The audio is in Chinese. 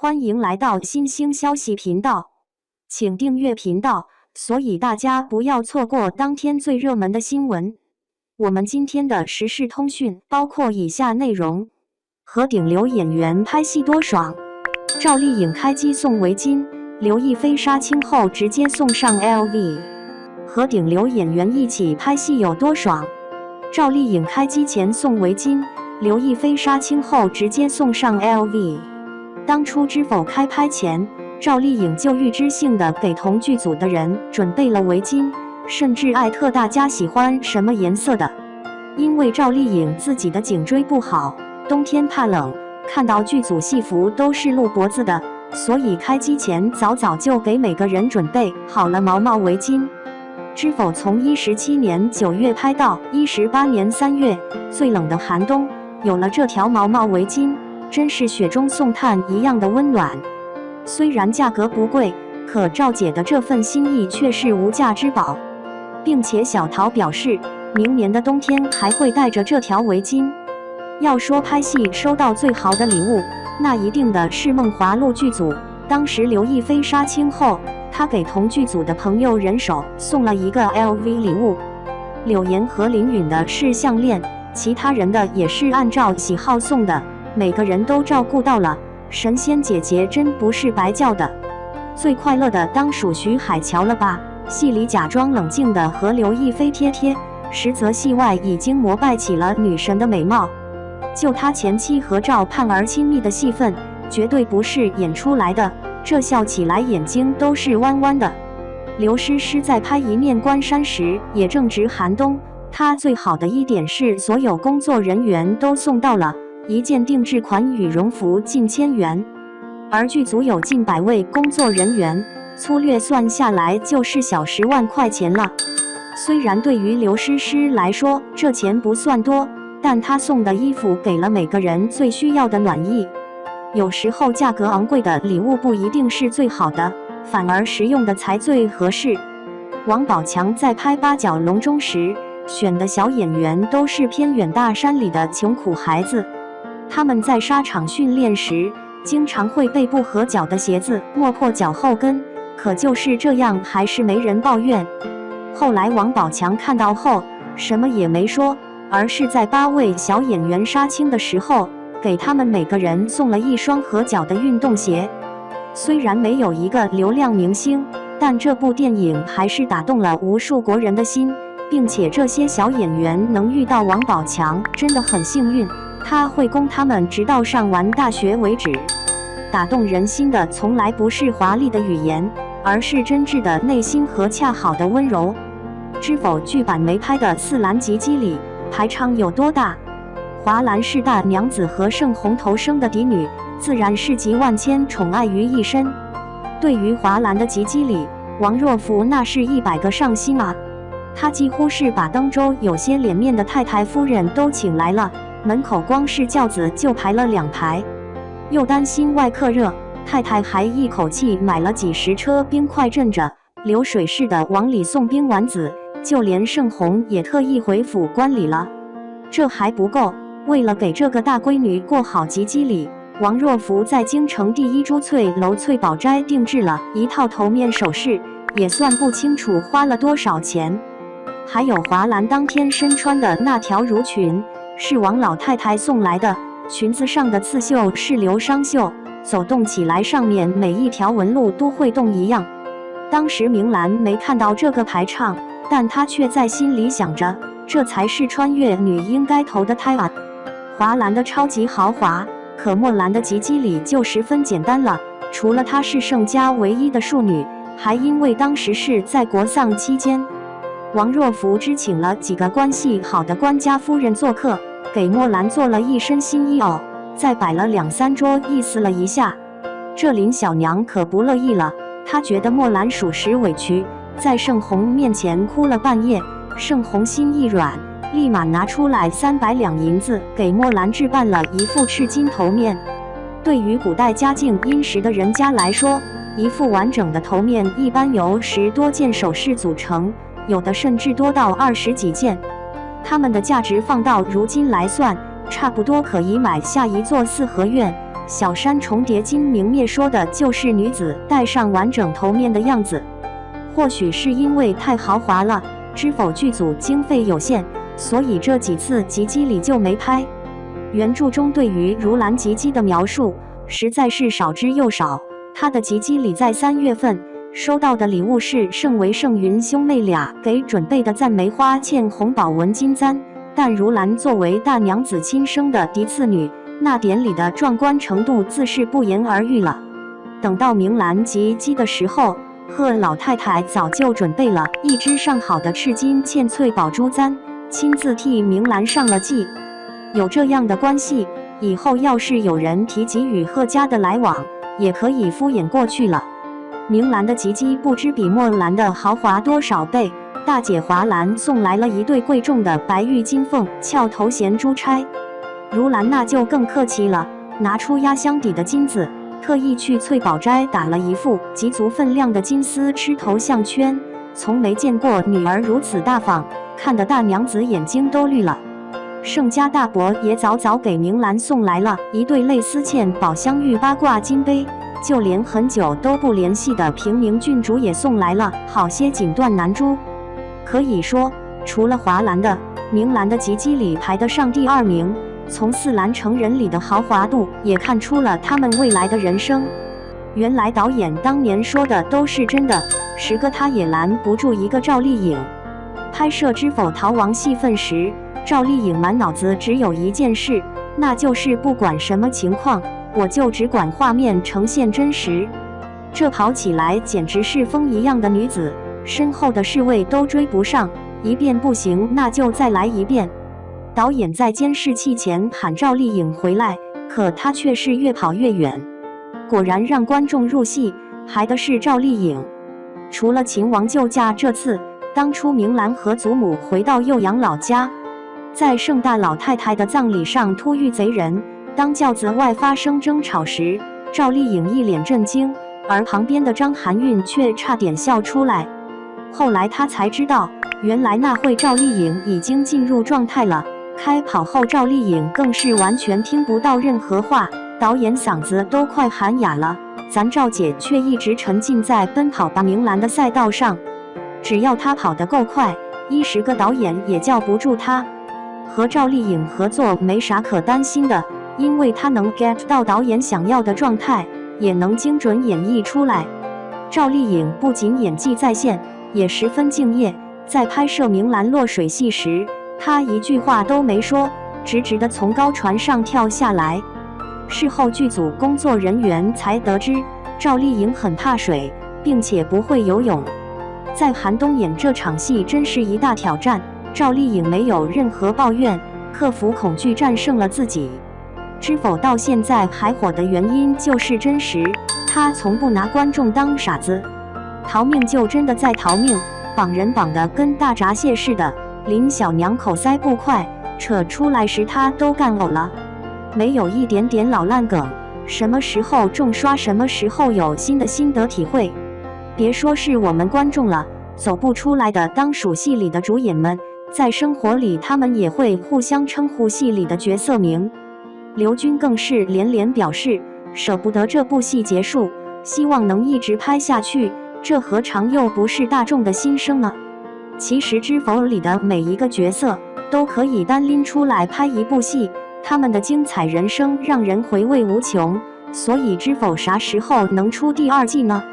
欢迎来到新兴消息频道，请订阅频道，所以大家不要错过当天最热门的新闻。我们今天的时事通讯包括以下内容：和顶流演员拍戏多爽，赵丽颖开机送围巾，刘亦菲杀青后直接送上 LV。和顶流演员一起拍戏有多爽？赵丽颖开机前送围巾，刘亦菲杀青后直接送上 LV。当初《知否》开拍前，赵丽颖就预知性的给同剧组的人准备了围巾，甚至艾特大家喜欢什么颜色的。因为赵丽颖自己的颈椎不好，冬天怕冷，看到剧组戏服都是露脖子的，所以开机前早就给每个人准备好了毛毛围巾。《知否》从17年9月拍到18年3月，最冷的寒冬，有了这条毛毛围巾，真是雪中送炭一样的温暖。虽然价格不贵，可赵姐的这份心意却是无价之宝，并且小桃表示，明年的冬天还会带着这条围巾。要说拍戏收到最好的礼物，那一定的是梦华录剧组。当时刘亦菲杀青后，她给同剧组的朋友人手送了一个 LV 礼物，柳岩和林允的是项链，其他人的也是按照喜好送的，每个人都照顾到了。神仙姐姐真不是白叫的。最快乐的当属徐海乔了吧，戏里假装冷静的和刘亦菲贴贴，实则戏外已经膜拜起了女神的美貌。就他前妻和赵盼儿亲密的戏份，绝对不是演出来的，这笑起来眼睛都是弯弯的。刘诗诗在拍《一念关山》时也正值寒冬，她最好的一点是所有工作人员都送到了一件定制款羽绒服近1000元，而剧组有近100位工作人员，粗略算下来就是小10万块钱了。虽然对于刘诗诗来说这钱不算多，但她送的衣服给了每个人最需要的暖意。有时候价格昂贵的礼物不一定是最好的，反而实用的才最合适。王宝强在拍《八角笼中》时选的小演员都是偏远大山里的穷苦孩子，他们在沙场训练时经常会被不合脚的鞋子磨破脚后跟，可就是这样还是没人抱怨。后来王宝强看到后什么也没说，而是在8位小演员杀青的时候给他们每个人送了一双合脚的运动鞋。虽然没有一个流量明星，但这部电影还是打动了无数国人的心，并且这些小演员能遇到王宝强真的很幸运，他会供他们直到上完大学为止。打动人心的从来不是华丽的语言，而是真挚的内心和恰好的温柔。知否剧版没拍的四兰吉基里排场有多大？华兰是大娘子和盛虹头生的嫡女，自然是集万千宠爱于一身。对于华兰的吉基里，王若甫那是100个上心啊，他几乎是把登州有些脸面的太太夫人都请来了，门口光是轿子就排了2排。又担心外客热，太太还一口气买了几10车冰块镇着，流水似的往里送冰丸子，就连盛虹也特意回府观礼了。这还不够，为了给这个大闺女过好吉基礼，王若甫在京城第1珠翠楼翠宝斋定制了一套头面首饰，也算不清楚花了多少钱。还有华兰当天身穿的那条襦裙，是王老太太送来的，裙子上的刺绣是流商绣，走动起来上面每一条纹路都会动一样。当时明兰没看到这个排场，但她却在心里想着，这才是穿越女应该投的胎啊。华兰的超级豪华，可墨兰的吉基里就十分简单了，除了她是盛家唯一的庶女，还因为当时是在国丧期间，王若甫只请了几个关系好的官家夫人做客，给墨兰做了一身新衣袄，再摆了2、3桌意思了一下。这林小娘可不乐意了，她觉得墨兰属实委屈，在盛虹面前哭了半夜。盛虹心一软，立马拿出来300两银子给墨兰置办了一副赤金头面。对于古代家境殷实的人家来说，一副完整的头面一般由10多件首饰组成，有的甚至多到20几件。它们的价值放到如今来算，差不多可以买下一座4合院，小山重叠金明灭说的就是女子戴上完整头面的样子。或许是因为太豪华了，知否剧组经费有限，所以这几次吉基里就没拍。原著中对于如兰吉基的描述实在是少之又少。她的吉基里在3月份收到的礼物是盛为盛云兄妹俩给准备的赞梅花嵌红宝纹金簪，但如兰作为大娘子亲生的嫡次女，那典礼的壮观程度自是不言而喻了。等到明兰吉基的时候，贺老太太早就准备了一只上好的赤金嵌翠宝珠簪，亲自替明兰上了计。有这样的关系，以后要是有人提及与贺家的来往，也可以敷衍过去了。明兰的吉基不知比墨兰的豪华多少倍，大姐华兰送来了一对贵重的白玉金凤翘头衔珠钗，如兰那就更客气了，拿出压箱底的金子，特意去翠宝斋打了一副极足分量的金丝螭头项圈，从没见过女儿如此大方，看得大娘子眼睛都绿了。盛家大伯也早早给明兰送来了一对类丝嵌宝香玉八卦金杯，就连很久都不联系的平明郡主也送来了好些锦缎南珠。可以说，除了华兰的，明兰的吉基里排得上第2名。从4兰成人礼的豪华度也看出了他们未来的人生。原来导演当年说的都是真的，10个他也拦不住一个赵丽颖。拍摄《知否逃亡》戏份时，赵丽颖满脑子只有一件事，那就是不管什么情况，我就只管画面呈现真实。这跑起来简直是风一样的女子，身后的侍卫都追不上，一遍不行那就再来一遍。导演在监视器前喊赵丽颖回来，可她却是越跑越远。果然让观众入戏，还的是赵丽颖。除了秦王救驾这次，当初明兰和祖母回到幼阳老家，在盛大老太太的葬礼上突遇贼人，当轿子外发生争吵时，赵丽颖一脸震惊，而旁边的张含韵却差点笑出来。后来她才知道，原来那会赵丽颖已经进入状态了。开跑后赵丽颖更是完全听不到任何话，导演嗓子都快喊哑了，咱赵姐却一直沉浸在奔跑吧明兰的赛道上，只要她跑得够快，10个导演也叫不住她。和赵丽颖合作没啥可担心的，因为她能 get 到导演想要的状态，也能精准演绎出来。赵丽颖不仅演技在线，也十分敬业，在拍摄明兰落水戏时，她一句话都没说，直直地从高船上跳下来。事后剧组工作人员才得知，赵丽颖很怕水，并且不会游泳。在寒冬演这场戏真是一大挑战，赵丽颖没有任何抱怨，克服恐惧战胜了自己。知否到现在还火的原因就是真实，她从不拿观众当傻子，逃命就真的在逃命，绑人绑得跟大闸蟹似的。林小娘口塞不快，扯出来时她都干呕了，没有一点点老烂梗，什么时候重刷什么时候有新的心得体会。别说是我们观众了，走不出来的当属戏里的主演们，在生活里他们也会互相称呼戏里的角色名。刘军更是连连表示舍不得这部戏结束，希望能一直拍下去，这何尝又不是大众的心声呢？其实知否里的每一个角色都可以单拎出来拍一部戏，他们的精彩人生让人回味无穷。所以知否啥时候能出第2季呢？